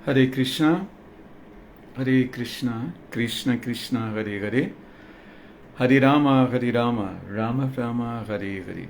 Hare Krishna, Krishna Krishna, Hare Hare, Hare Rama, Rama Rama, Hare Hare.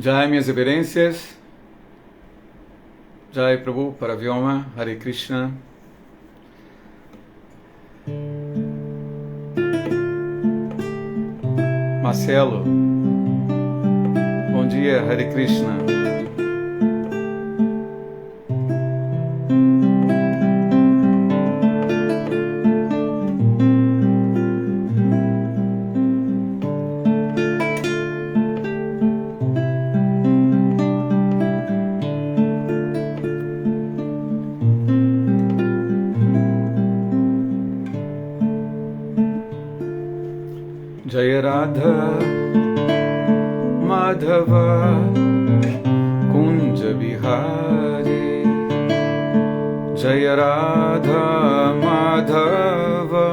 Jai, minhas reverências. Jai, Prabhu, Paravyoma, Hare Krishna. Marcelo, bom dia, Hare Krishna. Jaya Radha Madhava Kunja Bihari, Jaya Radha Madhava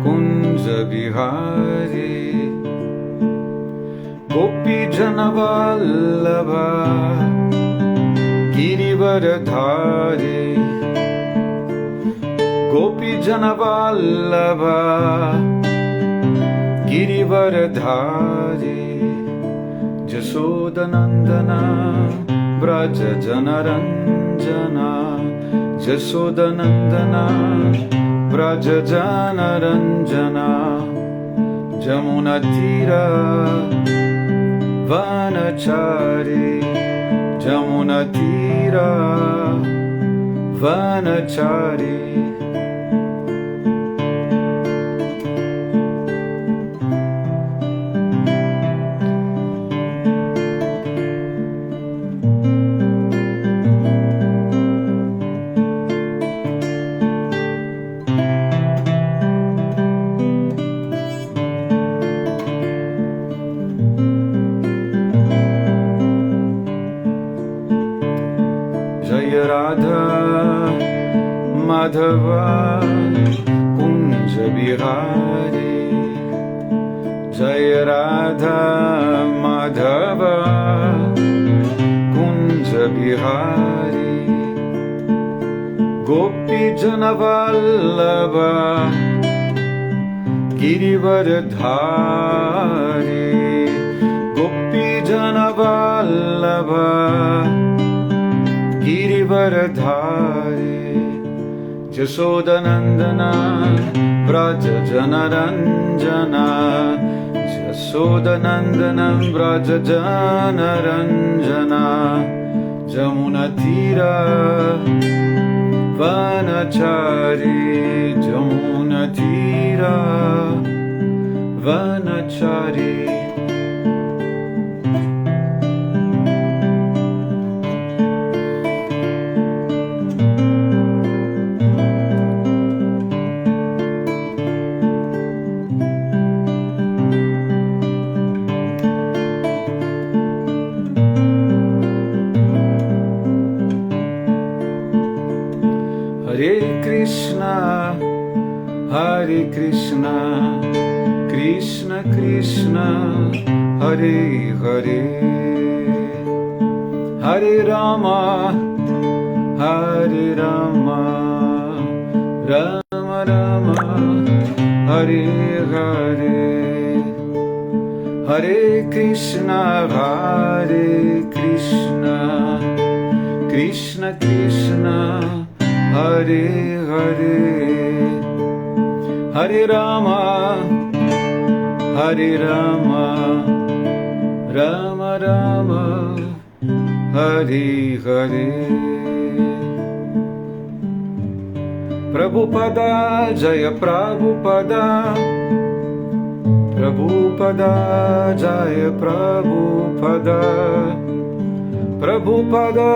Kunja Bihari, Gopi Janavallabha Girivaradhari, Gopi Janavallabha Girivaradhari, Jasodanandana Braja Janaranjana, Jasodanandana Braja Janaranjana, Jamunatira Vanachari, Jamunatira Vanachari. Jaya Radha Madhava Kunja Bihari, Jaya Radha Madhava Kunja Bihari, Gopi Janavallabha Girivaradhari, Gopi Janavallabha Girivaradhari, Jasodanandana Braja Janaranjana, Jasodanandana Braja Janaranjana, Jamunatira Vanachari, Jamunatira Vanachari. Hare Krishna, Krishna Krishna, Hare Hare, Hare Rama, Rama Rama, Hare Hare, Hare Krishna, Krishna Krishna, Hare Hare, Hare Rama, Rama Rama, Hare Hare. Prabhupada, Jaya Prabhupada, Prabhupada, Jaya Prabhupada, Prabhupada,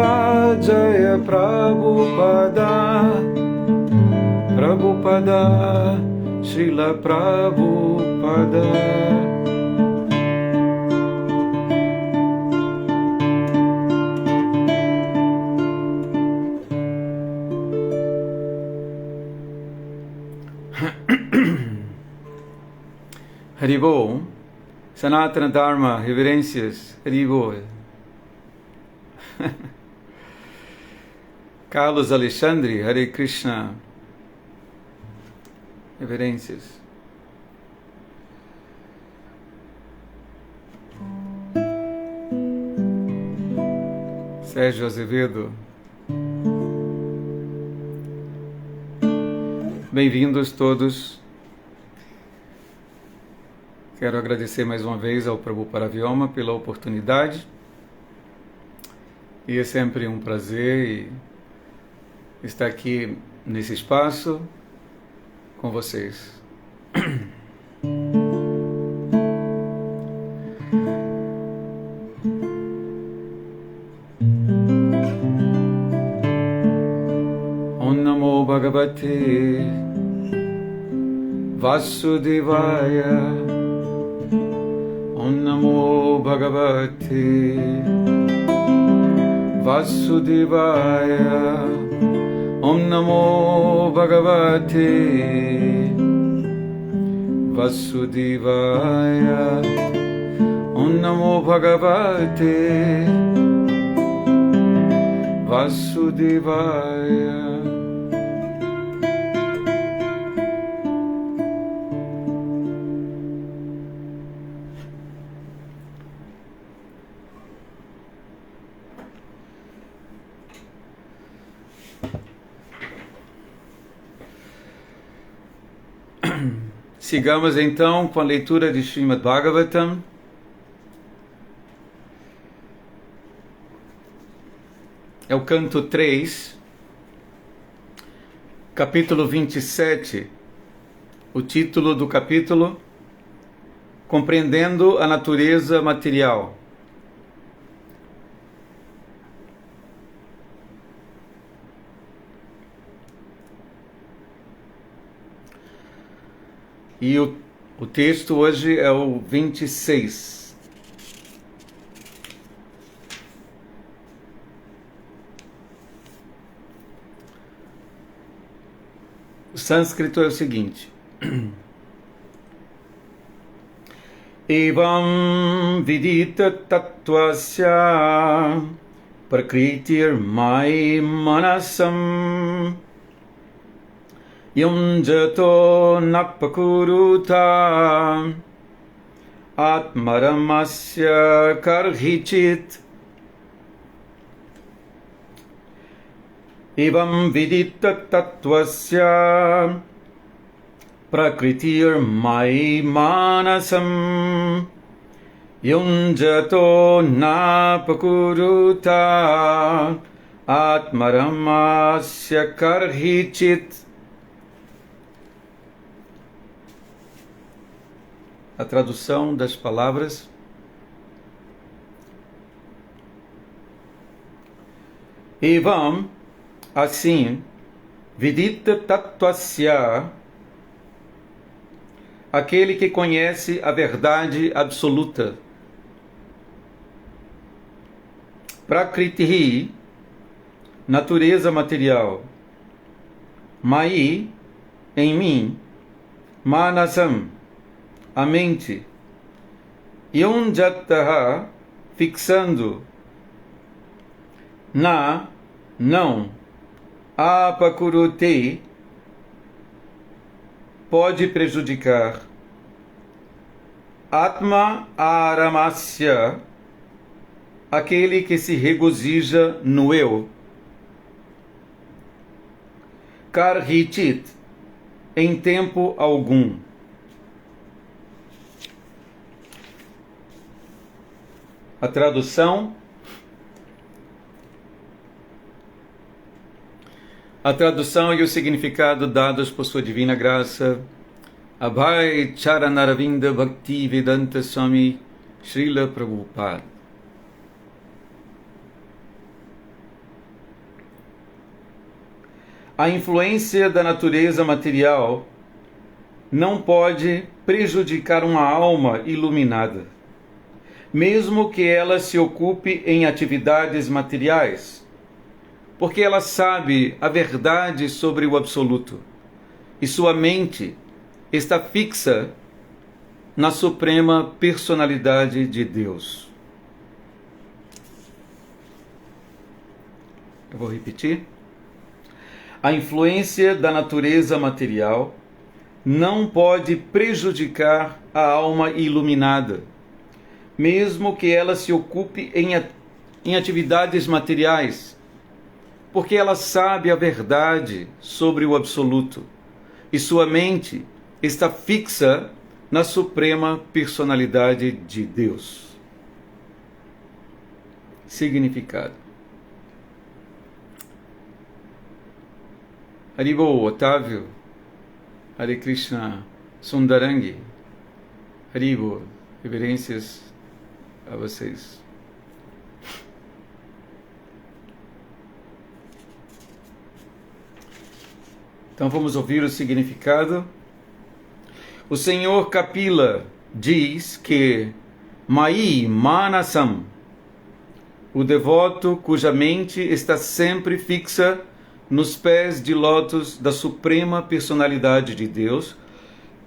Jaya Prabhupada, Prabhupada, Srila Prabhupada. Haribol, Sanatana Dharma, reverências, Haribol. Carlos Alexandre, Hare Krishna, reverências. Sérgio Azevedo, bem-vindos todos. Quero agradecer mais uma vez ao Prabhu Paravyoma pela oportunidade. E é sempre um prazer estar aqui nesse espaço com vocês. Om Namo Bhagavate Vasudevaya. Om Namo Bhagavate Vasudevaya. Om Namo Bhagavate Vasudevaya. Om Namo Bhagavate Vasudevaya. Sigamos então com a leitura de Srimad Bhagavatam. É o canto 3, capítulo 27, o título do capítulo, Compreendendo a Natureza Material. E o texto hoje é o 26. O sânscrito é o seguinte. Evam vidita tattvasya prakritir mai manasam Yunjato napakuruta atmaramasya karhichit. Evam vidita tattvasya prakritir mai manasam Yunjato napakuruta atmaramasya karhichit. A tradução das palavras. Evam, assim, vidita tattvasya, aquele que conhece a verdade absoluta. Prakriti, natureza material. Mai, em mim. Manasam, a mente. Yunjataha, fixando. Na, não. Apakurute, pode prejudicar. Atma aramasya, aquele que se regozija no eu. Karhichit, em tempo algum. A tradução. A tradução e o significado dados por sua divina graça, Abhay Charanaravinda Bhakti Vedanta Swami Srila Prabhupada. A influência da natureza material não pode prejudicar uma alma iluminada, mesmo que ela se ocupe em atividades materiais, porque ela sabe a verdade sobre o absoluto e sua mente está fixa na suprema personalidade de Deus. Eu vou repetir. A influência da natureza material não pode prejudicar a alma iluminada, mesmo que ela se ocupe em atividades materiais, porque ela sabe a verdade sobre o absoluto e sua mente está fixa na suprema personalidade de Deus. Significado. Haribo Otávio, Hare Krishna Sundarangi, Haribo, reverências a vocês. Então vamos ouvir o significado. O Senhor Kapila diz que Mai Manasam, o devoto cuja mente está sempre fixa nos pés de lótus da suprema personalidade de Deus,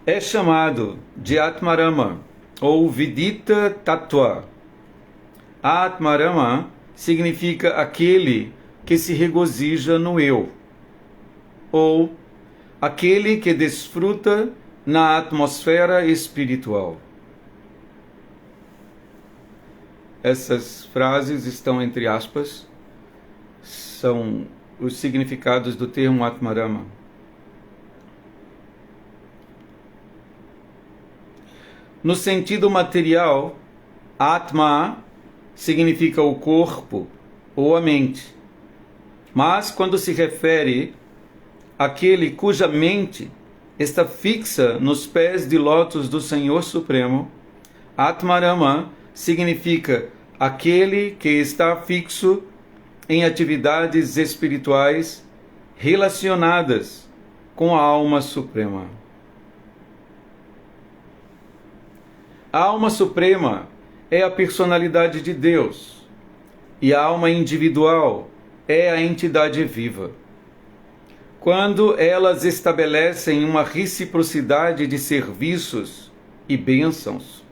é chamado de Atmarama ou Vidita Tattva. Atmarama significa aquele que se regozija no eu, ou aquele que desfruta na atmosfera espiritual. Essas frases estão entre aspas, são os significados do termo Atmarama. No sentido material, Atma significa o corpo ou a mente. Mas quando se refere àquele cuja mente está fixa nos pés de lótus do Senhor Supremo, Atmarama significa aquele que está fixo em atividades espirituais relacionadas com a alma suprema. A alma suprema é a personalidade de Deus e a alma individual é a entidade viva. Quando elas estabelecem uma reciprocidade de serviços e bênçãos,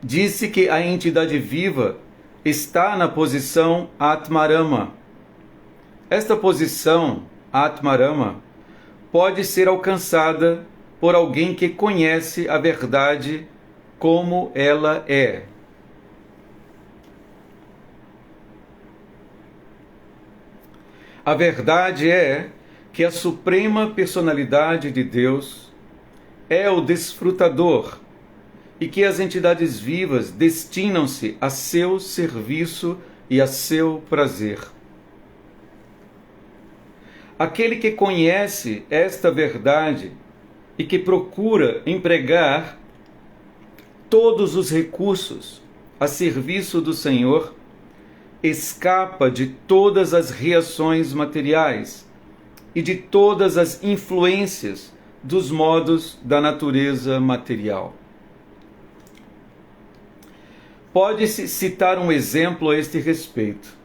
disse que a entidade viva está na posição Atmarama. Esta posição, Atmarama, pode ser alcançada por alguém que conhece a verdade como ela é. A verdade é que a suprema personalidade de Deus é o desfrutador e que as entidades vivas destinam-se a seu serviço e a seu prazer. Aquele que conhece esta verdade e que procura empregar todos os recursos a serviço do Senhor, escapa de todas as reações materiais e de todas as influências dos modos da natureza material. Pode-se citar um exemplo a este respeito.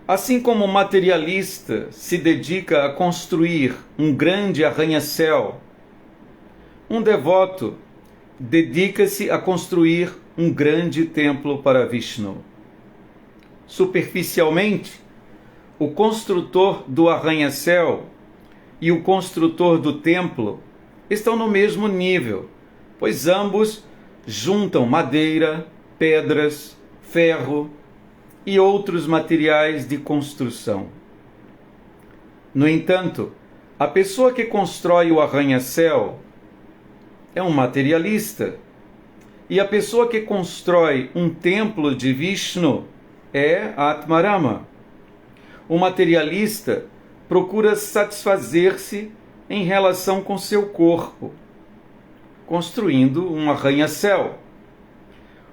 Assim como o materialista se dedica a construir um grande arranha-céu, um devoto dedica-se a construir um grande templo para Vishnu. Superficialmente, o construtor do arranha-céu e o construtor do templo estão no mesmo nível, pois ambos juntam madeira, pedras, ferro e outros materiais de construção. No entanto, a pessoa que constrói o arranha-céu é um materialista, e a pessoa que constrói um templo de Vishnu é Atmarama. O materialista procura satisfazer-se em relação com seu corpo, construindo um arranha-céu.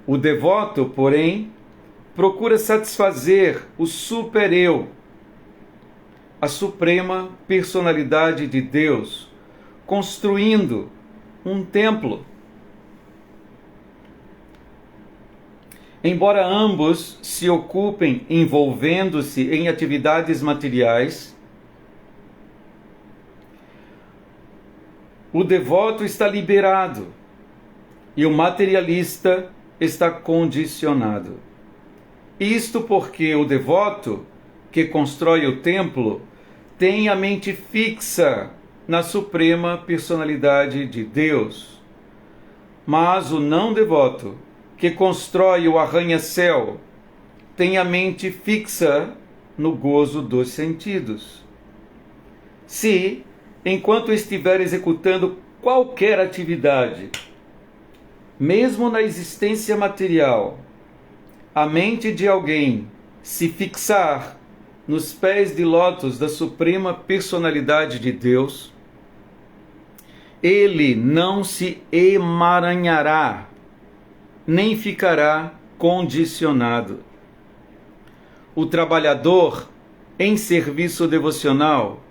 O devoto, porém, procura satisfazer o super-eu, a suprema personalidade de Deus, construindo um templo. Embora ambos se ocupem envolvendo-se em atividades materiais, o devoto está liberado e o materialista está condicionado. Isto porque o devoto que constrói o templo tem a mente fixa na suprema personalidade de Deus. Mas o não devoto que constrói o arranha-céu tem a mente fixa no gozo dos sentidos. Se, enquanto estiver executando qualquer atividade, mesmo na existência material, a mente de alguém se fixar nos pés de lótus da suprema personalidade de Deus, ele não se emaranhará, nem ficará condicionado. O trabalhador em serviço devocional,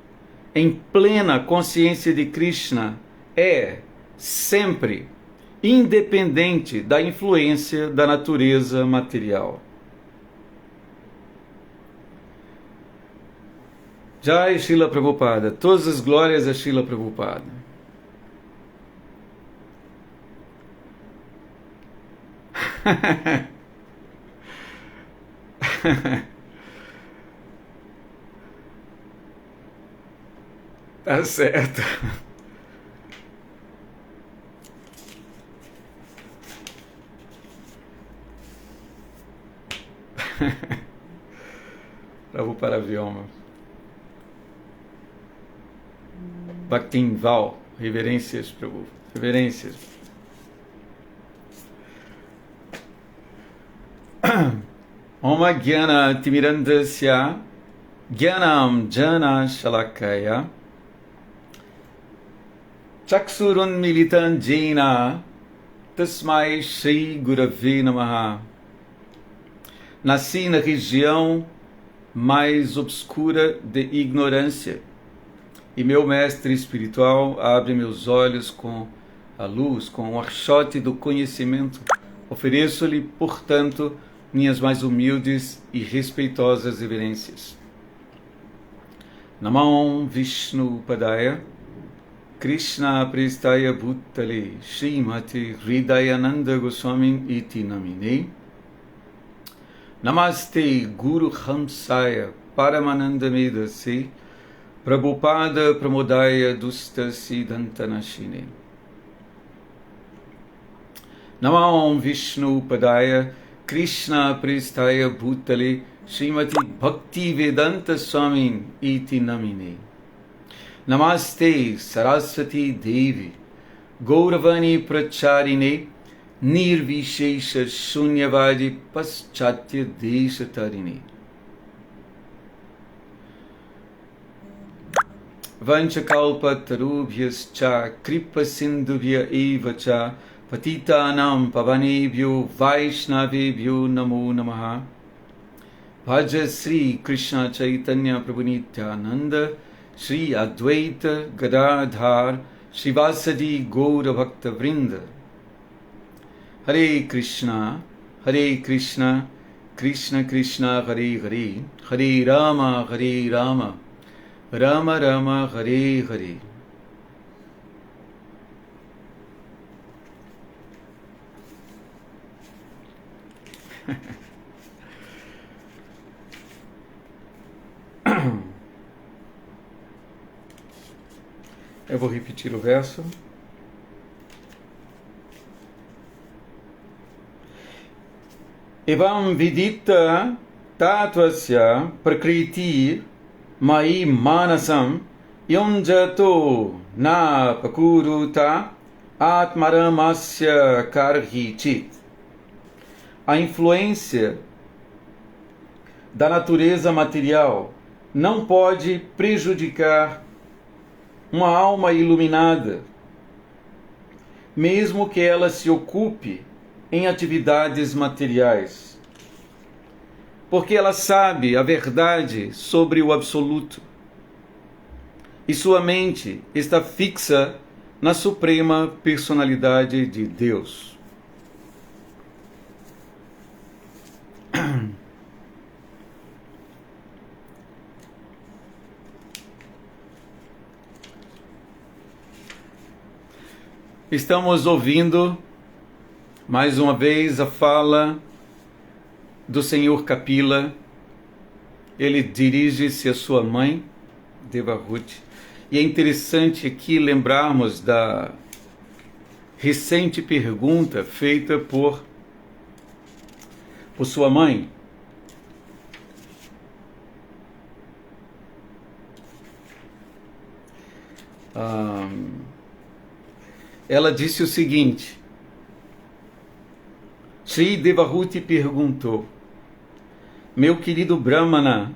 em plena consciência de Krishna, é sempre independente da influência da natureza material. Jai Srila Prabhupada, todas as glórias a Srila Prabhupada. Tá certo. Prabhupada Vyoma. Bhaktin Val, reverências, Prabhu, reverências. Oma Gyana Timirandasya Gyanam Jana Shalakaya Chaksurun Militan Jena Tasmai Shri Gurave Namaha. Nasci na região mais obscura de ignorância, e meu mestre espiritual abre meus olhos com a luz, com o archote do conhecimento. Ofereço-lhe, portanto, minhas mais humildes e respeitosas reverências. Namam Vishnu Padaya Krishna Prestaya Bhutale Srimati Hridayananda Goswami Iti Namine. Namaste Guru Hamsaya Paramananda Medase Prabhupada Pramodaya Dusta Siddhantanashine. Namam Vishnu Padaya Krishna Prestaya Bhutale Srimati Bhakti Vedanta Swami Iti Namine. Namaste Saraswati Devi Gauravani Pracharine Nirvishesha Shunyavadi Paschatya Deshatarine. Vanchakalpa tarubhyascha kripa sindhubhya evacha patitanam pavanebhyo vaishnavebhyo namo namaha. Bhaja Sri Krishna Chaitanya Prabhu Nityananda Sri Advaita Gadadhar Srivasadi Gaura Bhakta Vrinda. Hare Krishna, Krishna Krishna, Hare Hare, Hare Rama, Rama Rama, Hare Hare. Eu vou repetir o verso. Evam vidita tatvasya prakriti mai manasam yonjato na pakuruta atmaramasya karhichit. A influência da natureza material não pode prejudicar uma alma iluminada, mesmo que ela se ocupe em atividades materiais, porque ela sabe a verdade sobre o absoluto. e sua mente está fixa na suprema personalidade de Deus. Estamos ouvindo mais uma vez a fala do Senhor Kapila. Ele dirige-se à sua mãe, Devahuti. E é interessante aqui lembrarmos da recente pergunta feita por sua mãe. Ela disse o seguinte: Sri Devahuti perguntou: meu querido Brahmana,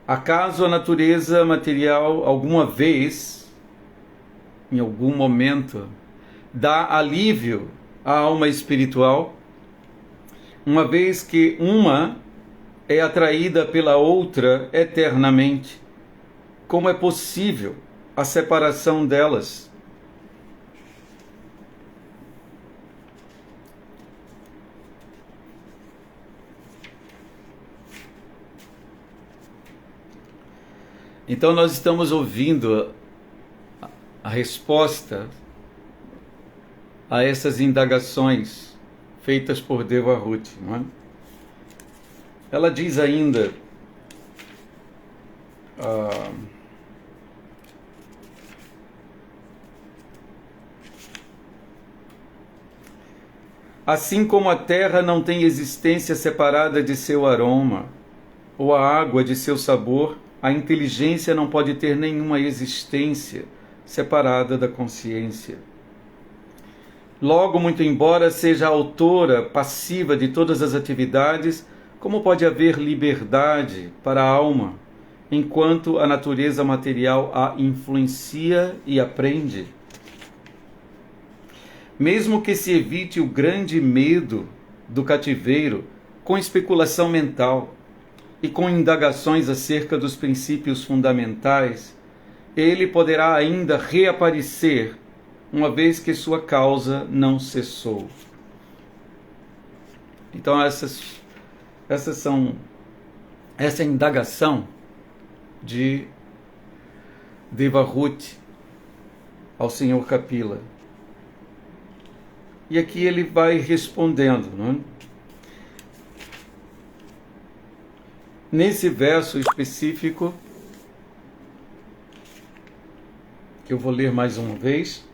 acaso a natureza material alguma vez, em algum momento, dá alívio à alma espiritual, uma vez que uma é atraída pela outra eternamente? Como é possível a separação delas? Então nós estamos ouvindo a resposta a essas indagações feitas por Devahuti, não é? Ela diz ainda, assim como a terra não tem existência separada de seu aroma, ou a água de seu sabor, a inteligência não pode ter nenhuma existência separada da consciência. Logo, muito embora seja a autora passiva de todas as atividades, como pode haver liberdade para a alma, enquanto a natureza material a influencia e aprende? Mesmo que se evite o grande medo do cativeiro com especulação mental e com indagações acerca dos princípios fundamentais, ele poderá ainda reaparecer, uma vez que sua causa não cessou. Então essa é a indagação de Devahuti ao Senhor Kapila. E aqui ele vai respondendo, não é? Nesse verso específico, que eu vou ler mais uma vez,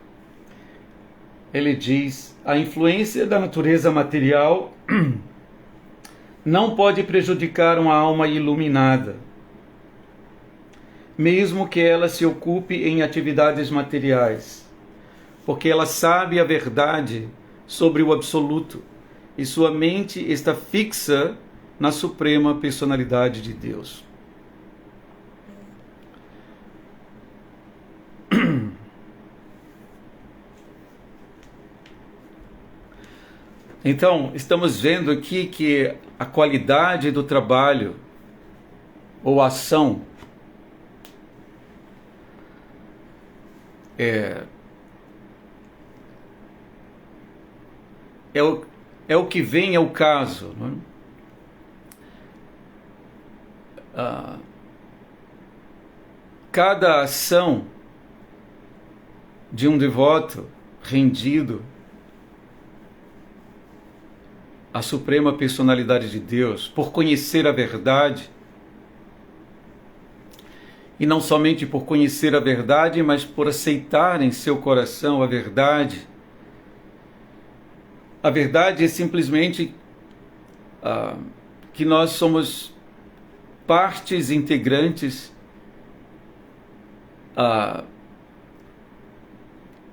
ele diz: a influência da natureza material não pode prejudicar uma alma iluminada, mesmo que ela se ocupe em atividades materiais, porque ela sabe a verdade sobre o absoluto e sua mente está fixa na suprema personalidade de Deus. Então, estamos vendo aqui que a qualidade do trabalho ou ação é o que vem ao caso, não é? Cada ação de um devoto rendido à suprema personalidade de Deus, por conhecer a verdade, e não somente por conhecer a verdade, mas por aceitar em seu coração a verdade. A verdade é simplesmente que nós somos partes integrantes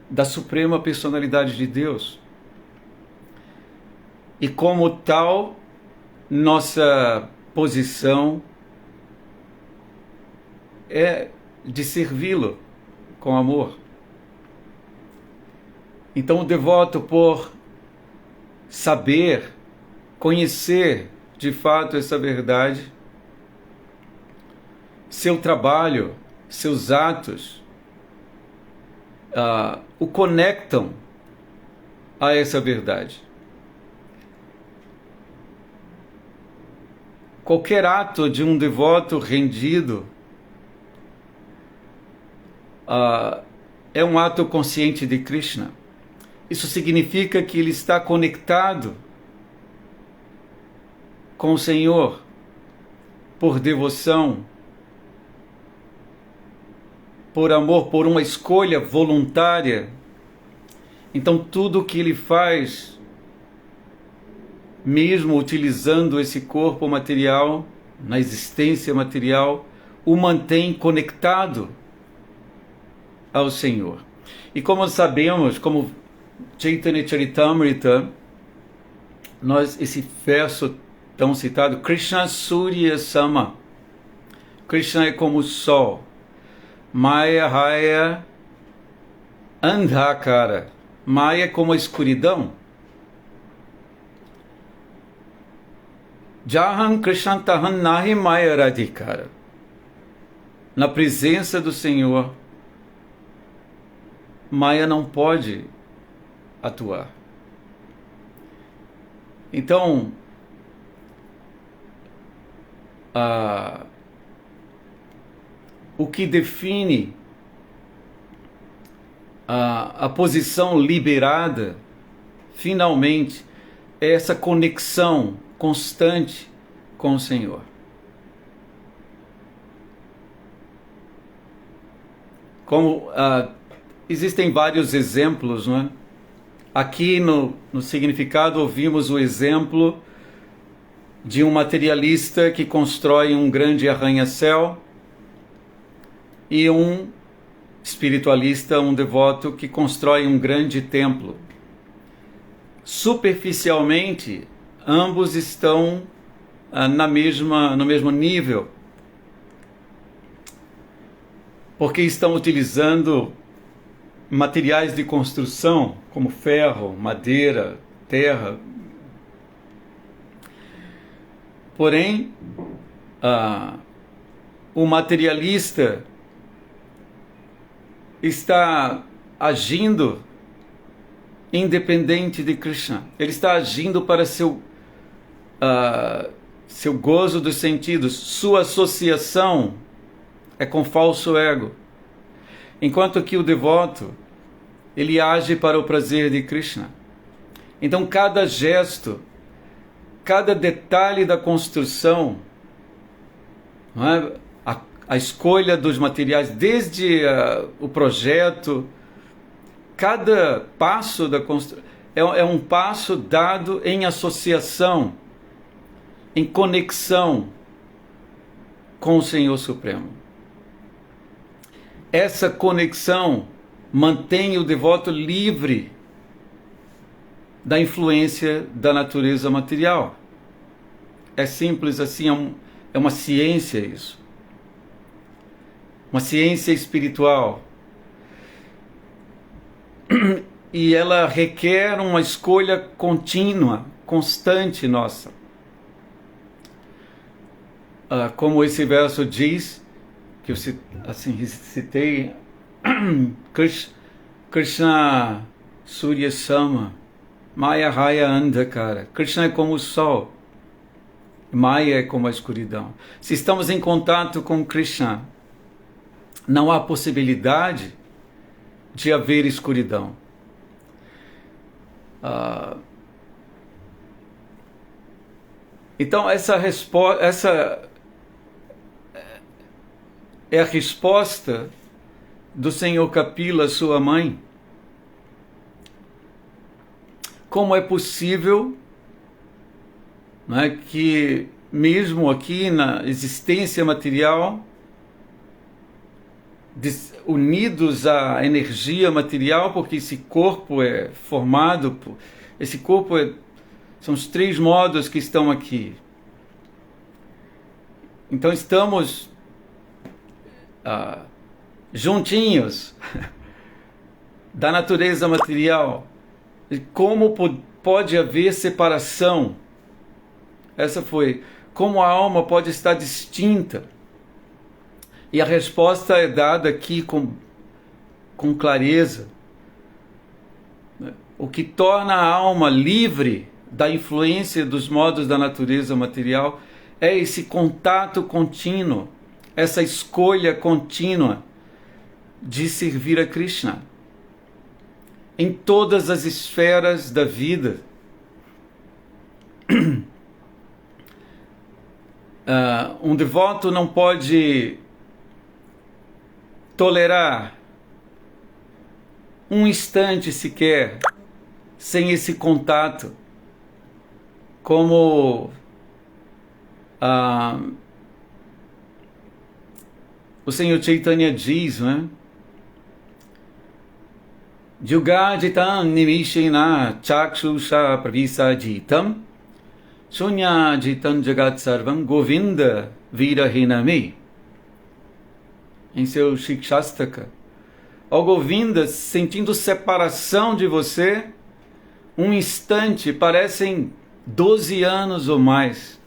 da suprema personalidade de Deus. E como tal, nossa posição é de servi-lo com amor. Então o devoto, por saber, conhecer de fato essa verdade, seu trabalho seus atos, o conectam a essa verdade. Qualquer ato de um devoto rendido é um ato consciente de Krishna. Isso significa que ele está conectado com o Senhor por devoção, por amor, por uma escolha voluntária. Então tudo o que ele faz, mesmo utilizando esse corpo material, na existência material, o mantém conectado ao Senhor. E como sabemos, como Chaitanya Charitamrita, esse verso tão citado, Krishna Surya Sama, Krishna é como o sol, Maya Raya Andhakara, Maya é como a escuridão. Jahan Krishna Tahan Nahi Maya Radhikara. Na presença do Senhor, Maya não pode atuar. Então, o que define a posição liberada, finalmente, é essa conexão constante com o Senhor. Como existem vários exemplos, não é? Aqui no significado ouvimos o exemplo de um materialista que constrói um grande arranha-céu e um espiritualista, um devoto que constrói um grande templo. Superficialmente, ambos estão no mesmo nível, porque estão utilizando materiais de construção, como ferro, madeira, terra. Porém, o materialista está agindo independente de Krishna. Ele está agindo para seu gozo dos sentidos. Sua associação é com falso ego. Enquanto que o devoto, ele age para o prazer de Krishna. Então cada gesto, cada detalhe da construção, não é? A escolha dos materiais, desde o projeto, cada passo da construção é um passo dado em associação, em conexão com o Senhor Supremo. Essa conexão mantém o devoto livre da influência da natureza material. É simples assim, é uma ciência isso. Uma ciência espiritual. E ela requer uma escolha contínua, constante nossa. Como esse verso diz, que eu citei, Krishna Surya Sama, Maya Raya Andhakara. Krishna é como o sol, Maya é como a escuridão. Se estamos em contato com Krishna, não há possibilidade de haver escuridão. Então essa é a resposta do Senhor Kapila, sua mãe. Como é possível, não é, que mesmo aqui na existência material, unidos à energia material, porque esse corpo é formado por... Esse corpo são os três modos que estão aqui. Então estamos juntinhos da natureza material. E como pode haver separação? Como a alma pode estar distinta E a resposta é dada aqui com clareza. O que torna a alma livre da influência dos modos da natureza material é esse contato contínuo, essa escolha contínua de servir a Krishna em todas as esferas da vida. Um devoto não pode tolerar um instante sequer sem esse contato, como o Senhor Chaitanya diz, né? Jugaditam nimishena chakshusha pravisajitam shunyajitam jagat sarvam govinda virahinami. Em seu Shikshastaka, ó Govinda, sentindo separação de você, um instante parecem 12 anos ou mais.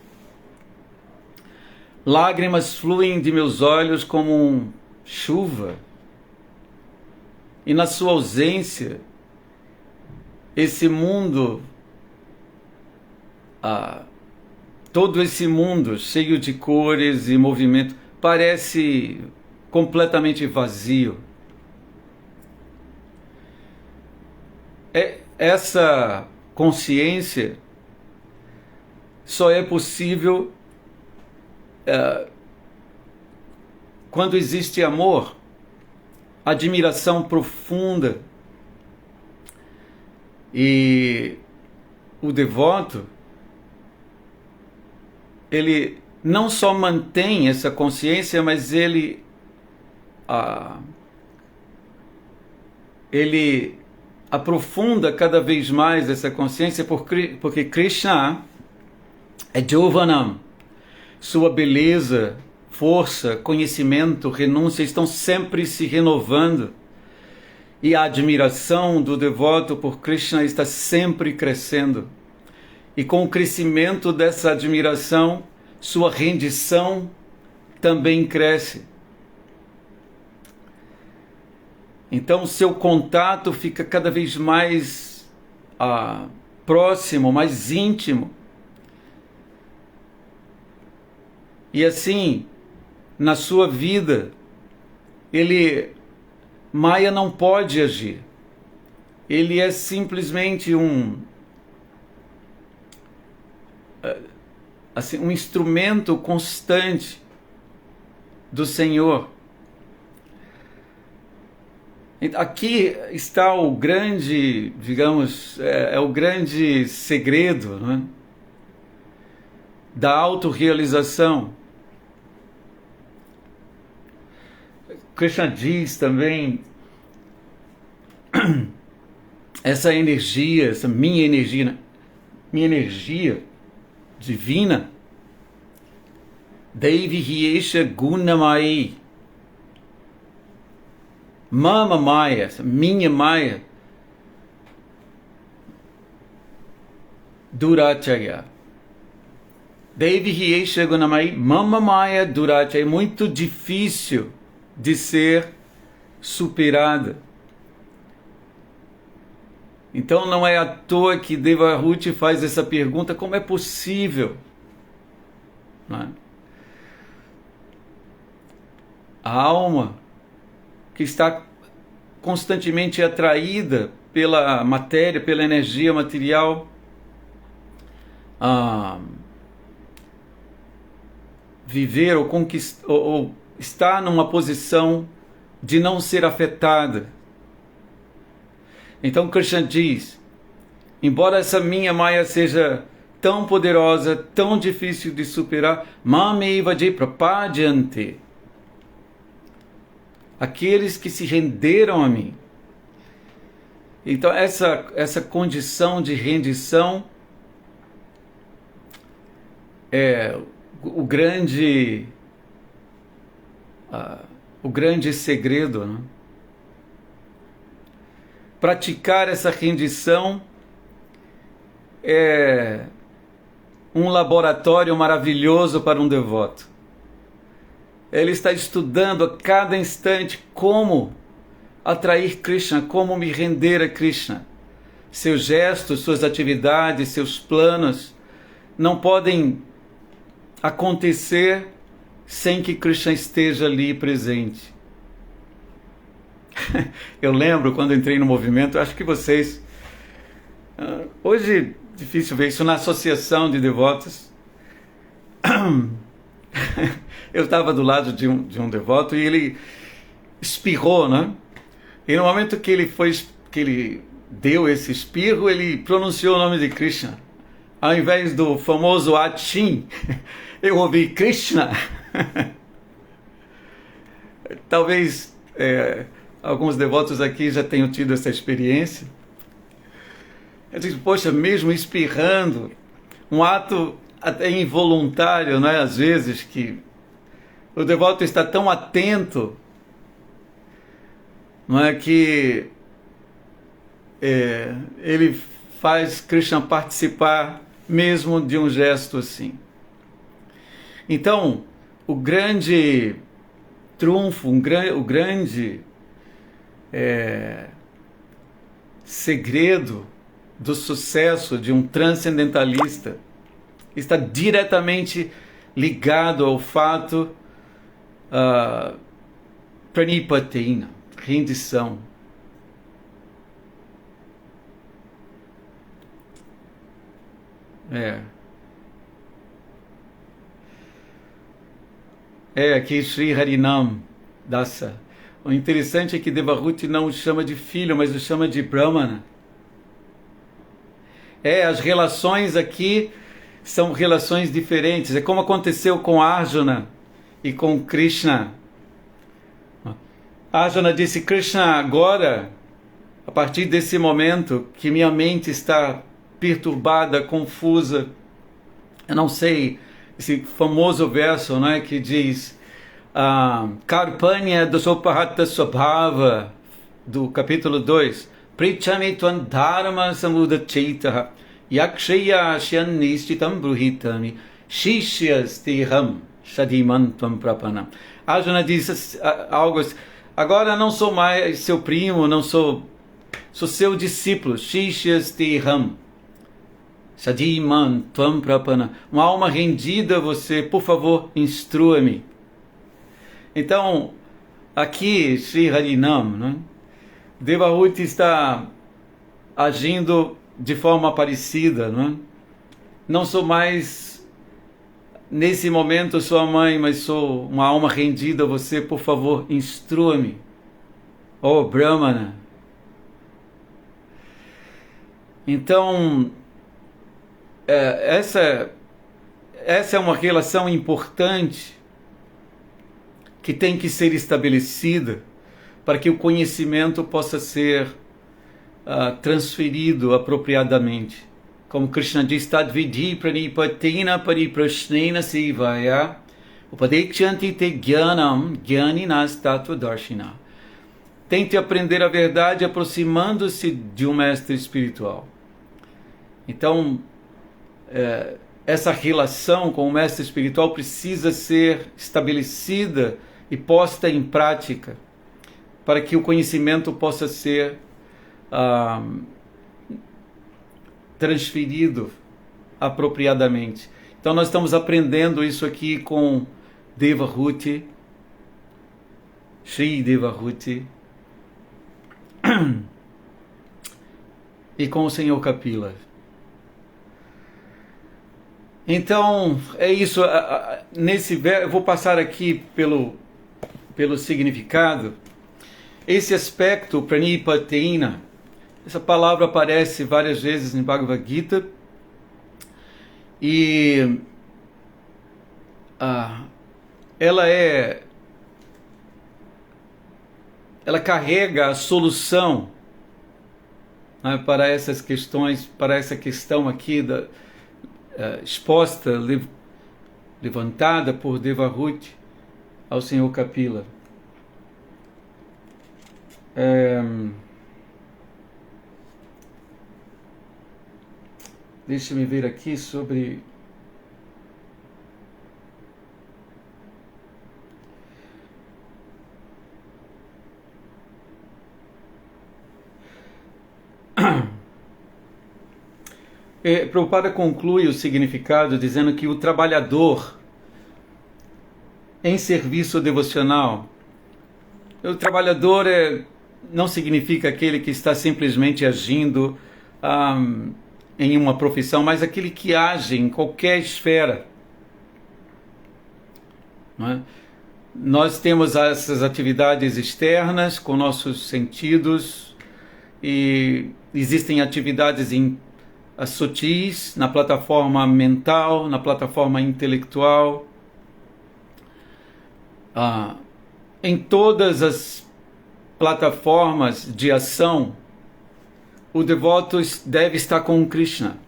Lágrimas fluem de meus olhos como chuva. E na sua ausência, esse mundo, todo esse mundo cheio de cores e movimento, parece completamente vazio. Essa consciência só é possível quando existe amor, admiração profunda. E o devoto, ele não só mantém essa consciência, mas ele aprofunda cada vez mais essa consciência, porque Krishna é Jovanam. Sua beleza, força, conhecimento, renúncia estão sempre se renovando. E a admiração do devoto por Krishna está sempre crescendo. E com o crescimento dessa admiração, sua rendição também cresce. Então, seu contato fica cada vez mais próximo, mais íntimo. E assim, na sua vida, Maya não pode agir. Ele é simplesmente um instrumento constante do Senhor. Aqui está o grande, digamos, o grande segredo, não é? Da autorrealização. Krishna diz também, essa energia, essa minha energia divina, Devi Hiesha Gunamai, Mama Maya, essa minha Maya, Durachaya. Devi Hiesha Gunamai, Mama Maya Durachaya, é muito difícil de ser superada. Então não é à toa que Devahuti faz essa pergunta: como é possível? Não é? A alma que está constantemente atraída pela matéria, pela energia material, viver ou conquistar, ou está numa posição de não ser afetada. Então Krishna diz, embora essa minha Maya seja tão poderosa, tão difícil de superar, Mameva je prapadyante, aqueles que se renderam a mim. Então essa condição de rendição é o grande segredo, né? Praticar essa rendição é um laboratório maravilhoso para um devoto. ele está estudando a cada instante como atrair Krishna, como me render a Krishna. Seus gestos, suas atividades, seus planos não podem acontecer sem que Krishna esteja ali presente. Eu lembro quando entrei no movimento, acho que vocês... Hoje, difícil ver isso na associação de devotos. Eu estava do lado de um devoto e ele espirrou, né? E no momento que ele deu esse espirro, ele pronunciou o nome de Krishna. Ao invés do famoso Achin, eu ouvi Krishna. Talvez alguns devotos aqui já tenham tido essa experiência. Eu disse, poxa, mesmo espirrando, um ato até involuntário, não é? Às vezes que o devoto está tão atento, não é, que ele faz Krishna participar mesmo de um gesto assim. Então, o grande trunfo, o grande segredo do sucesso de um transcendentalista está diretamente ligado ao fato pranipatina, rendição. Aqui Sri Harinam Dasa. O interessante é que Devahuti não o chama de filho, mas o chama de Brahmana. As relações aqui são relações diferentes. É como aconteceu com Arjuna e com Krishna. Arjuna disse, Krishna, agora, a partir desse momento que minha mente está perturbada, confusa, eu não sei, esse famoso verso, não é, que diz Karpanya Dasopahata Swabhava, do capítulo 2, Prichami Tvan Dharma Samudachetaha Yakshaya Shyan Nishchitam Bruhitami Shishyas Tiham Shadiman Tvam Prapanam. Arjuna diz algo assim, agora não sou mais seu primo, não sou seu discípulo, Shishyas Tiham Shadiman Tvam Prapana, uma alma rendida a você, por favor, instrua-me. Então, aqui, Sri Harinam, né? Devahuti está agindo de forma parecida, não é? Não sou mais, nesse momento, sua mãe, mas sou uma alma rendida a você, por favor, instrua-me. Oh, Brahmana. Então, essa é uma relação importante que tem que ser estabelecida para que o conhecimento possa ser transferido apropriadamente. Como Krishna diz, Tadvidhi pranipatina pariprashnena sivaya upadekshyanti te jnanam jnaninas tattvadarshina. Tente aprender a verdade aproximando-se de um mestre espiritual. Então, essa relação com o mestre espiritual precisa ser estabelecida e posta em prática para que o conhecimento possa ser transferido apropriadamente. Então nós estamos aprendendo isso aqui com Devahuti, Sri Devahuti, e com o Senhor Kapila. Então, é isso. Eu vou passar aqui pelo significado. Esse aspecto, pranipatina, essa palavra aparece várias vezes em Bhagavad Gita. E ela carrega a solução, né, para essas questões, para essa questão aqui exposta, levantada por Devahuti ao Senhor Kapila. Deixa-me ver aqui sobre... Prabhupada conclui o significado dizendo que o trabalhador em serviço devocional, o trabalhador não significa aquele que está simplesmente agindo em uma profissão, mas aquele que age em qualquer esfera. Não é? Nós temos essas atividades externas com nossos sentidos e existem atividades sutis na plataforma mental, na plataforma intelectual. Em todas as plataformas de ação, o devoto deve estar com o Krishna.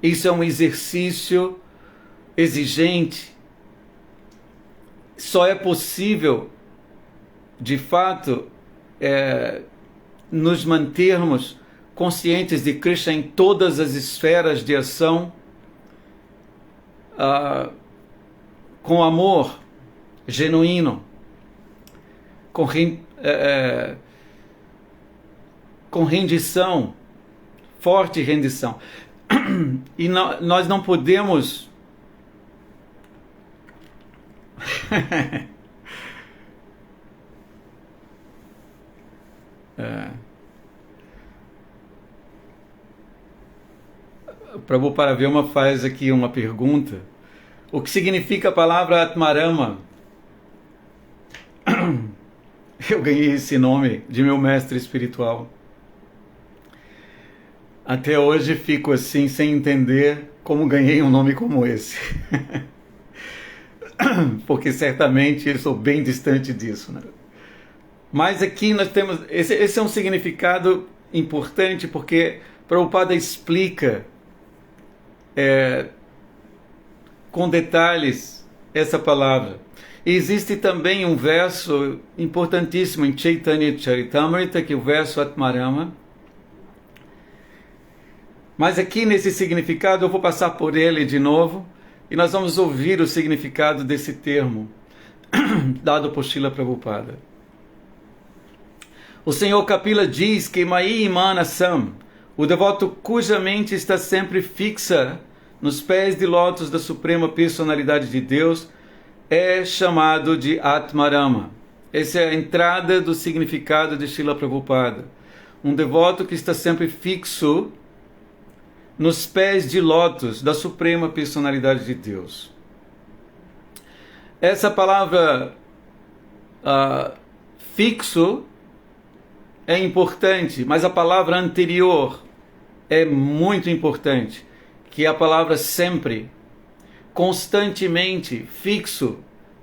Isso é um exercício exigente. Só é possível, de fato, nos mantermos conscientes de Krishna em todas as esferas de ação, com amor genuíno, com rendição, forte rendição. E nós não podemos Prabhupada Vilma faz aqui uma pergunta. O que significa a palavra Atmarama? Eu ganhei esse nome de meu mestre espiritual. Até hoje fico assim, sem entender como ganhei um nome como esse. Porque certamente eu sou bem distante disso, né? Mas aqui nós temos... Esse é um significado importante, porque Prabhupada explica com detalhes essa palavra. E existe também um verso importantíssimo em Chaitanya Charitamrita, que é o verso Atmarama. Mas aqui nesse significado eu vou passar por ele de novo e nós vamos ouvir o significado desse termo dado por Srila Prabhupada. O Senhor Kapila diz que Mai Manasam, o devoto cuja mente está sempre fixa nos pés de lótus da Suprema Personalidade de Deus, é chamado de Atmarama. Essa é a entrada do significado de Srila Prabhupada. Um devoto que está sempre fixo nos pés de lótus da Suprema Personalidade de Deus. Essa palavra fixo é importante, mas a palavra anterior é muito importante, que é a palavra sempre, constantemente fixo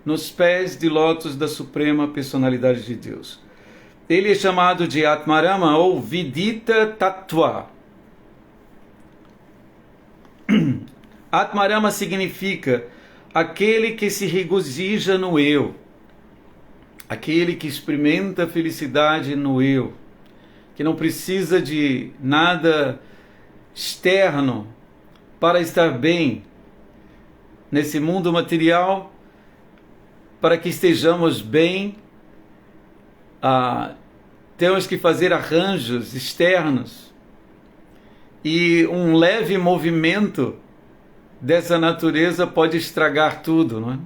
nos pés de lótus da Suprema Personalidade de Deus. Ele é chamado de Atmarama ou Vidita Tattva. Atmarama significa aquele que se regozija no eu, aquele que experimenta a felicidade no eu, que não precisa de nada externo para estar bem nesse mundo material. Para que estejamos bem, temos que fazer arranjos externos, e um leve movimento dessa natureza pode estragar tudo, não é?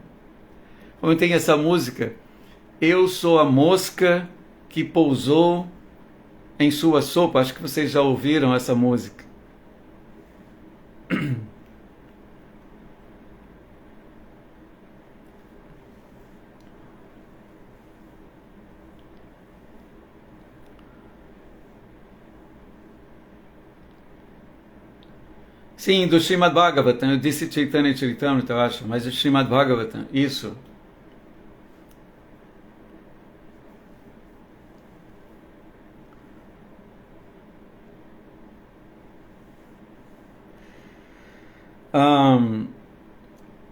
Como tem essa música, eu sou a mosca que pousou em sua sopa. Acho que vocês já ouviram essa música. Sim, do Srimad Bhagavatam. Eu disse Chaitanya Charitamrita, eu acho, mas o Srimad Bhagavatam, isso.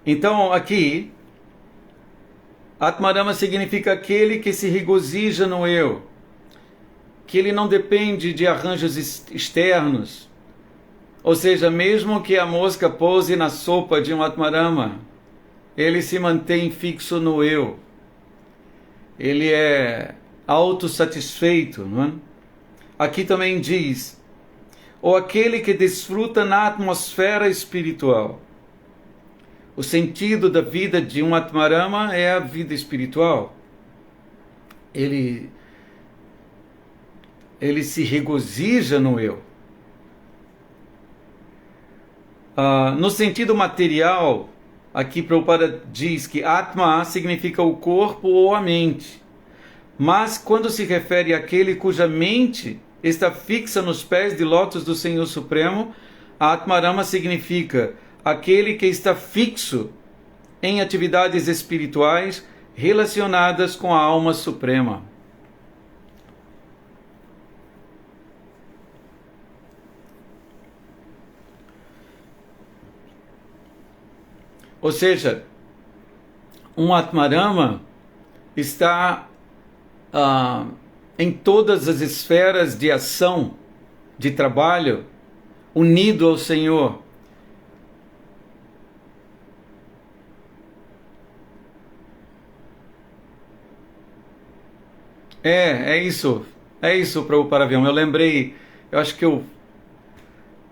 Então, aqui, Atmarama significa aquele que se regozija no eu, que ele não depende de arranjos externos. Ou seja, mesmo que a mosca pouse na sopa de um Atmarama, ele se mantém fixo no eu. Ele é autossatisfeito, não é? Aqui também diz, ou aquele que desfruta na atmosfera espiritual. O sentido da vida de um Atmarama é a vida espiritual. Ele se regozija no eu. No sentido material, aqui Prabhupada diz que Atma significa o corpo ou a mente. Mas quando se refere àquele cuja mente está fixa nos pés de lótus do Senhor Supremo, Atmarama significa aquele que está fixo em atividades espirituais relacionadas com a alma suprema. Ou seja, um Atmarama está em todas as esferas de ação, de trabalho, unido ao Senhor. É isso, Prabhupada Avião. Eu lembrei, eu acho que o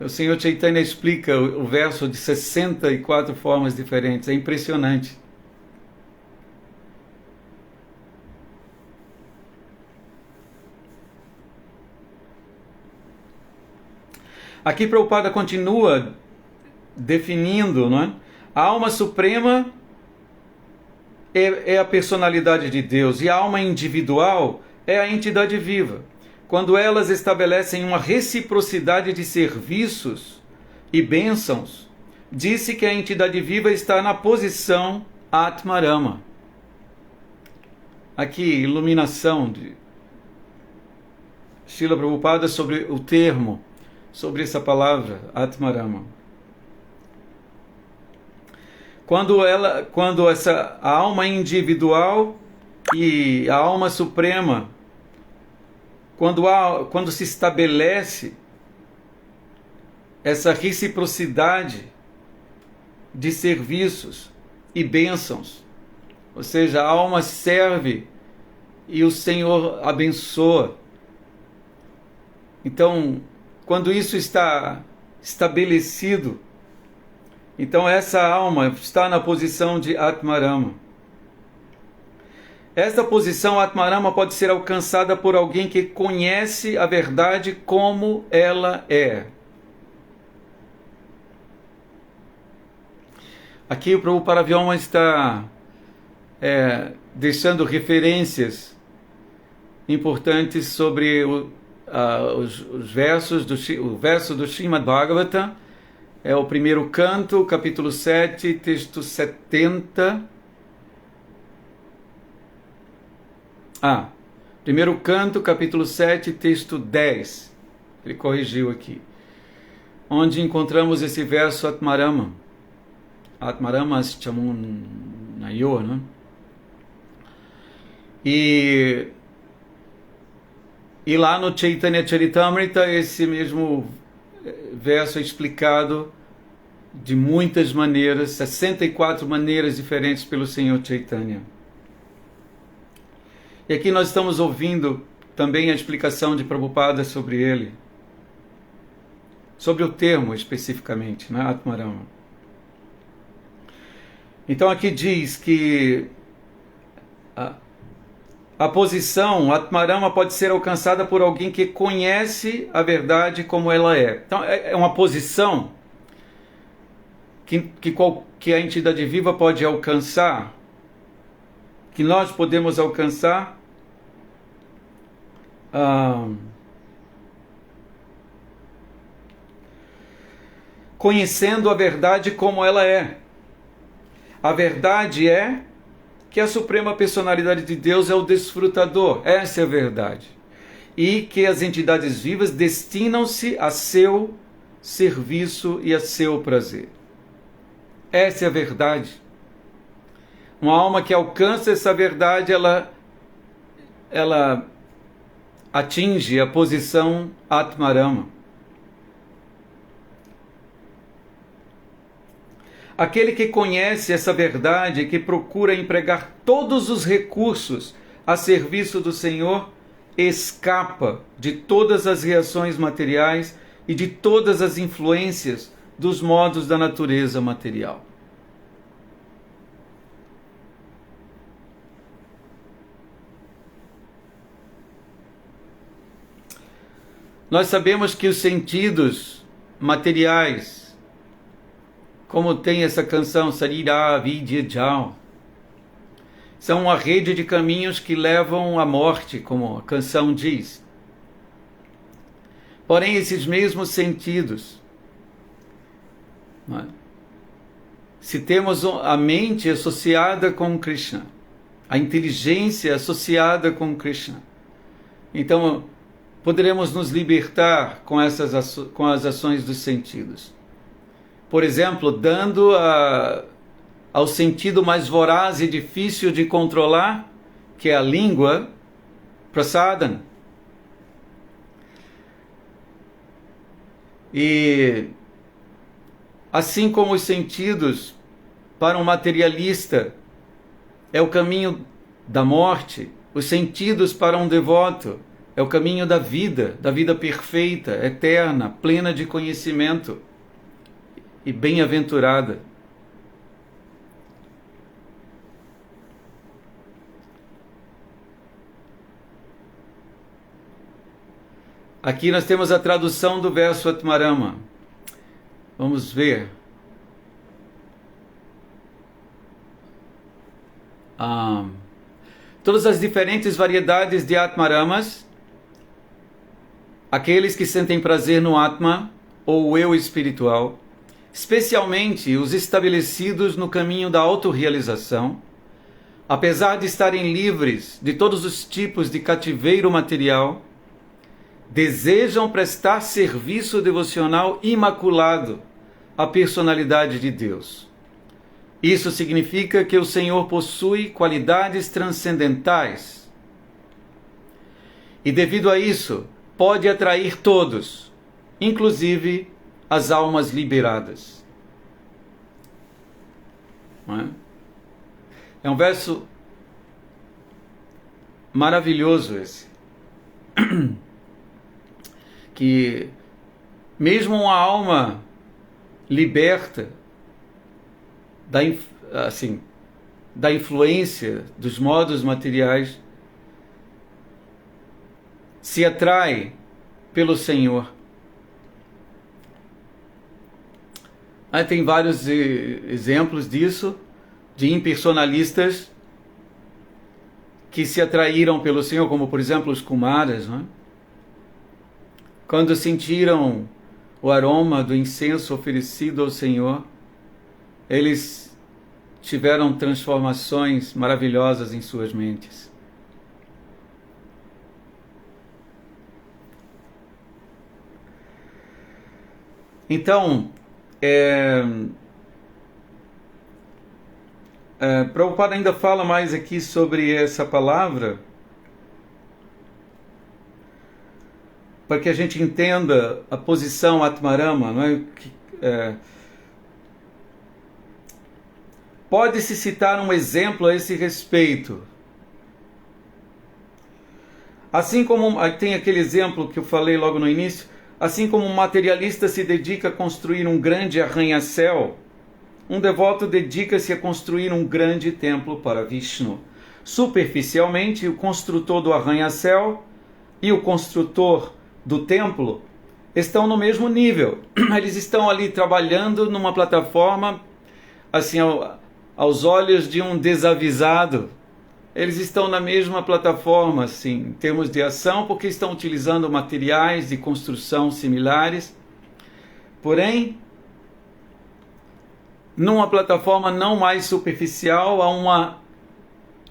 Senhor Chaitanya explica o verso de 64 formas diferentes, é impressionante. Aqui Prabhupada continua definindo, não é? A alma suprema é a personalidade de Deus e a alma individual é a entidade viva. Quando elas estabelecem uma reciprocidade de serviços e bênçãos, disse que a entidade viva está na posição Atmarama. Aqui, iluminação de Srila Prabhupada sobre o termo, sobre essa palavra, Atmarama. Quando a alma individual e a alma suprema, quando se estabelece essa reciprocidade de serviços e bênçãos, ou seja, a alma serve e o Senhor abençoa. Então, quando isso está estabelecido, então essa alma está na posição de Atmarama. Esta posição Atmarama pode ser alcançada por alguém que conhece a verdade como ela é. Aqui o Prabhupada Avião está deixando referências importantes sobre os versos o verso do Srimad Bhagavatam. É o primeiro canto, capítulo 7, texto 70. Primeiro canto, capítulo 7, texto 10. Ele corrigiu aqui. Onde encontramos esse verso Atmarama. Atmarama Chamun Nayor, né? E lá no Chaitanya Charitamrita, esse mesmo verso é explicado de muitas maneiras, 64 maneiras diferentes pelo Senhor Chaitanya. E aqui nós estamos ouvindo também a explicação de Prabhupada sobre ele, sobre o termo especificamente, né? Atmarama. Então aqui diz que a posição Atmarama pode ser alcançada por alguém que conhece a verdade como ela é. Então é uma posição que a entidade viva pode alcançar, que nós podemos alcançar conhecendo a verdade como ela é. A verdade é que a Suprema Personalidade de Deus é o desfrutador. Essa é a verdade. E que as entidades vivas destinam-se a seu serviço e a seu prazer. Essa é a verdade. Uma alma que alcança essa verdade, ela atinge a posição Atmarama. Aquele que conhece essa verdade, que procura empregar todos os recursos a serviço do Senhor, escapa de todas as reações materiais e de todas as influências dos modos da natureza material. Nós sabemos que os sentidos materiais, como tem essa canção Sarira Vidya Jao, são uma rede de caminhos que levam à morte, como a canção diz. Porém, esses mesmos sentidos, se temos a mente associada com Krishna, a inteligência associada com Krishna, então poderemos nos libertar com as ações dos sentidos. Por exemplo, dando ao sentido mais voraz e difícil de controlar, que é a língua, prasadana. E assim como os sentidos para um materialista é o caminho da morte, os sentidos para um devoto é o caminho da vida perfeita, eterna, plena de conhecimento e bem-aventurada. Aqui nós temos a tradução do verso Atmarama. Vamos ver. Todas as diferentes variedades de Atmaramas, aqueles que sentem prazer no Atma, ou eu espiritual, especialmente os estabelecidos no caminho da autorrealização, apesar de estarem livres de todos os tipos de cativeiro material, desejam prestar serviço devocional imaculado à personalidade de Deus. Isso significa que o Senhor possui qualidades transcendentais e, devido a isso, pode atrair todos, inclusive as almas liberadas. Não é? É um verso maravilhoso esse. Que mesmo uma alma liberta da influência dos modos materiais se atrai pelo Senhor. Aí tem vários exemplos disso, de impersonalistas que se atraíram pelo Senhor, como por exemplo os Kumaras, não é? Quando sentiram o aroma do incenso oferecido ao Senhor, eles tiveram transformações maravilhosas em suas mentes. Então, Prabhupada ainda fala mais aqui sobre essa palavra, para que a gente entenda a posição Atmarama, não é? Pode-se citar um exemplo a esse respeito. Assim como tem aquele exemplo que eu falei logo no início, assim como um materialista se dedica a construir um grande arranha-céu, um devoto dedica-se a construir um grande templo para Vishnu. Superficialmente, o construtor do arranha-céu e o construtor do templo estão no mesmo nível. Eles estão ali trabalhando numa plataforma, assim, aos olhos de um desavisado. Eles estão na mesma plataforma, assim, em termos de ação, porque estão utilizando materiais de construção similares. Porém, numa plataforma não mais superficial, há uma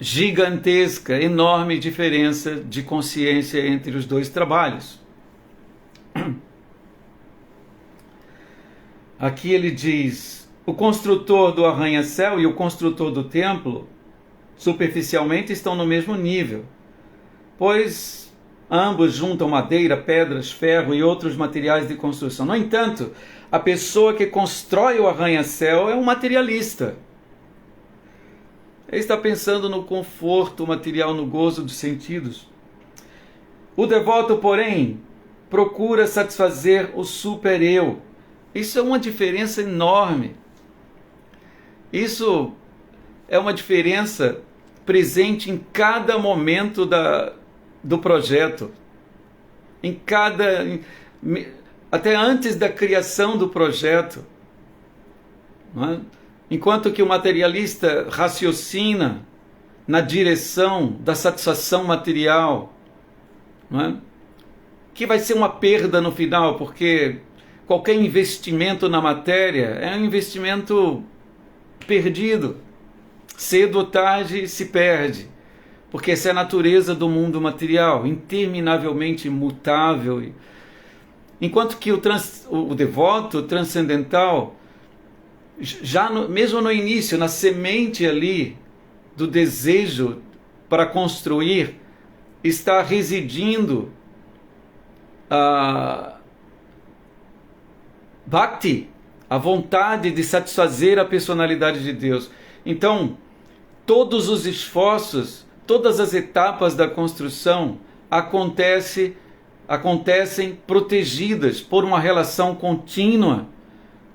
gigantesca, enorme diferença de consciência entre os dois trabalhos. Aqui ele diz: o construtor do arranha-céu e o construtor do templo superficialmente estão no mesmo nível, pois ambos juntam madeira, pedras, ferro e outros materiais de construção. No entanto, a pessoa que constrói o arranha-céu é um materialista. Ele está pensando no conforto material, no gozo dos sentidos. O devoto, porém, procura satisfazer o super-eu. Isso é uma diferença enorme. Isso é uma diferença presente em cada momento do projeto. Até antes da criação do projeto. Não é? Enquanto que o materialista raciocina na direção da satisfação material, não é? Que vai ser uma perda no final, porque qualquer investimento na matéria é um investimento perdido. Cedo ou tarde se perde, porque essa é a natureza do mundo material, interminavelmente mutável. Enquanto que o devoto transcendental, mesmo no início, na semente ali do desejo para construir, está residindo a Bhakti, a vontade de satisfazer a personalidade de Deus. Então, todos os esforços, todas as etapas da construção acontecem protegidas por uma relação contínua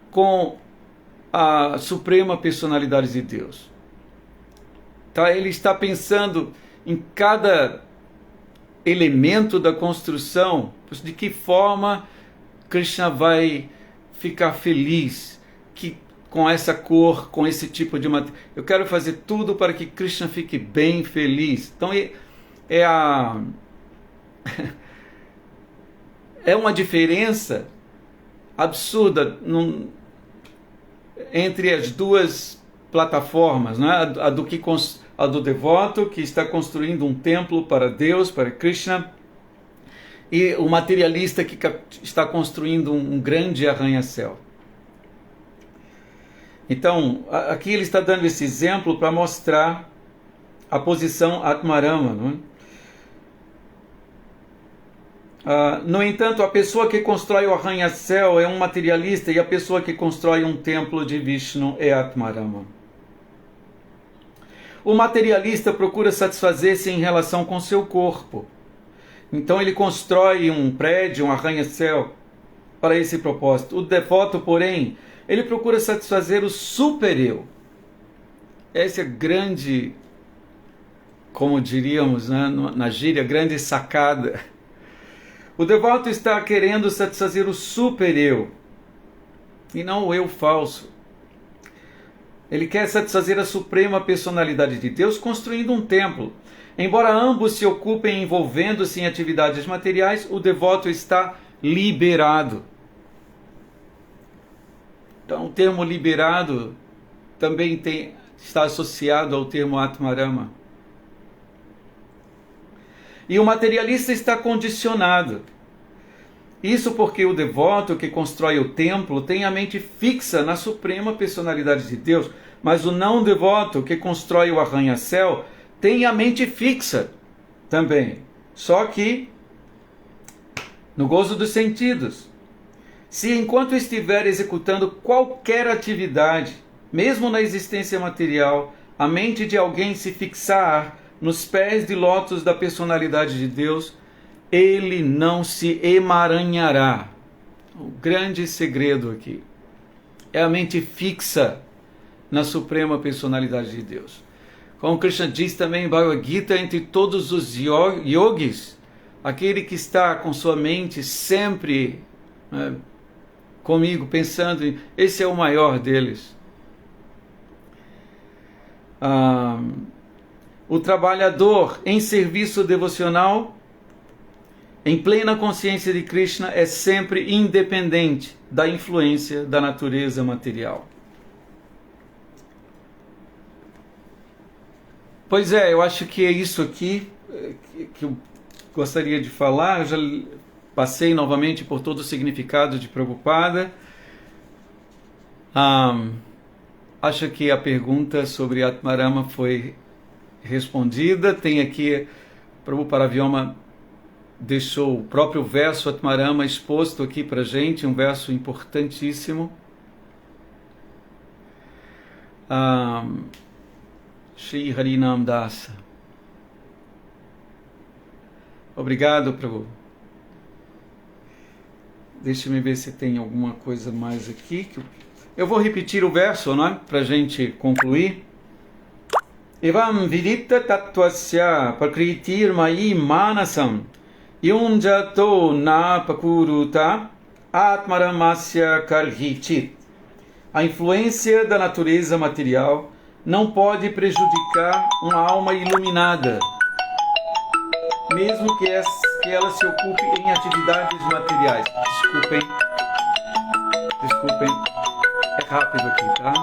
com a suprema personalidade de Deus. Tá? Ele está pensando em cada elemento da construção, de que forma Krishna vai ficar feliz com essa cor, com esse tipo de matéria. Eu quero fazer tudo para que Krishna fique bem feliz. Então é uma diferença absurda entre as duas plataformas, não é? A do devoto que está construindo um templo para Deus, para Krishna, e o materialista que está construindo um grande arranha-céu. Então, aqui ele está dando esse exemplo para mostrar a posição Atmarama, não é? No entanto, a pessoa que constrói o arranha-céu é um materialista e a pessoa que constrói um templo de Vishnu é Atmarama. O materialista procura satisfazer-se em relação com seu corpo. Então ele constrói um prédio, um arranha-céu para esse propósito. O devoto, porém, ele procura satisfazer o super-eu. Essa é a grande, como diríamos, né, na gíria, grande sacada. O devoto está querendo satisfazer o super-eu e não o eu falso. Ele quer satisfazer a suprema personalidade de Deus construindo um templo. Embora ambos se ocupem envolvendo-se em atividades materiais, o devoto está liberado. Então, o termo liberado também está associado ao termo Atmarama. E o materialista está condicionado. Isso porque o devoto que constrói o templo tem a mente fixa na suprema personalidade de Deus, mas o não devoto que constrói o arranha-céu tem a mente fixa também, só que no gozo dos sentidos. Se enquanto estiver executando qualquer atividade, mesmo na existência material, a mente de alguém se fixar nos pés de lótus da personalidade de Deus, ele não se emaranhará. O grande segredo aqui é a mente fixa na suprema personalidade de Deus. Como Krishna diz também em Bhagavad Gita, entre todos os yogis, aquele que está com sua mente sempre comigo, pensando em... Esse é o maior deles. O trabalhador em serviço devocional, em plena consciência de Krishna, é sempre independente da influência da natureza material. Pois é, eu acho que é isso aqui que eu gostaria de falar. Eu já passei novamente por todo o significado de Prabhupada. Acho que a pergunta sobre Atmarama foi respondida. Tem aqui, Prabhupada Vyoma deixou o próprio verso Atmarama exposto aqui para a gente, um verso importantíssimo. Shri Harinam Dasa. Obrigado, Prabhu. Deixa-me ver se tem alguma coisa mais aqui. Eu vou repetir o verso, não é? Para a gente concluir. Evam viditta tattvasya prakritir mai manasam yunjato na pakuruta atmaramasya karhichit. A influência da natureza material não pode prejudicar uma alma iluminada, mesmo que ela se ocupe em atividades materiais. Desculpem, é rápido aqui, tá?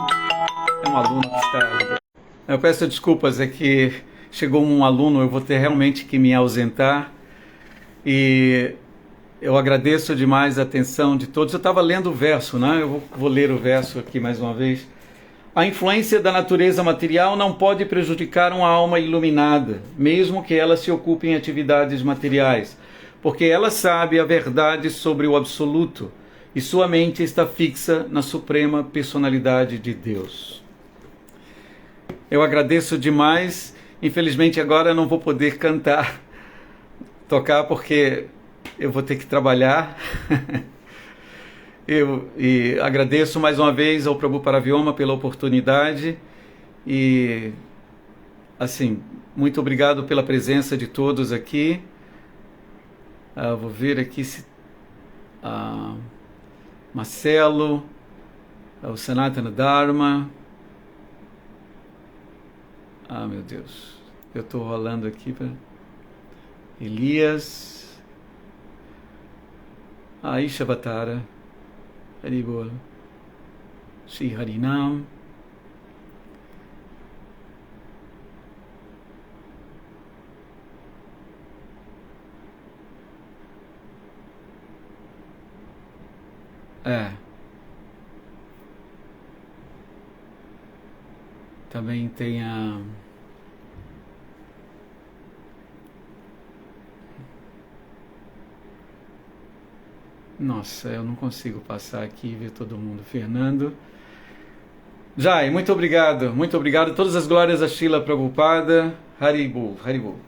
É um aluno que está... Eu peço desculpas, é que chegou um aluno, eu vou ter realmente que me ausentar, e eu agradeço demais a atenção de todos. Eu estava lendo o verso, né? Eu vou ler o verso aqui mais uma vez. A influência da natureza material não pode prejudicar uma alma iluminada, mesmo que ela se ocupe em atividades materiais, porque ela sabe a verdade sobre o absoluto e sua mente está fixa na suprema personalidade de Deus. Eu agradeço demais. Infelizmente agora eu não vou poder tocar, porque eu vou ter que trabalhar. E agradeço mais uma vez ao Prabhu Paravyoma pela oportunidade e, assim, muito obrigado pela presença de todos aqui. Vou ver aqui se Marcelo, o Sanatana Dharma. Meu Deus, eu estou rolando aqui para Elias, Ishavatara, Haribol, Shri Harinam, também tem a... Nossa, eu não consigo passar aqui e ver todo mundo. Fernando. Jai, muito obrigado. Muito obrigado. Todas as glórias a Srila Prabhupada. Haribol, Haribol.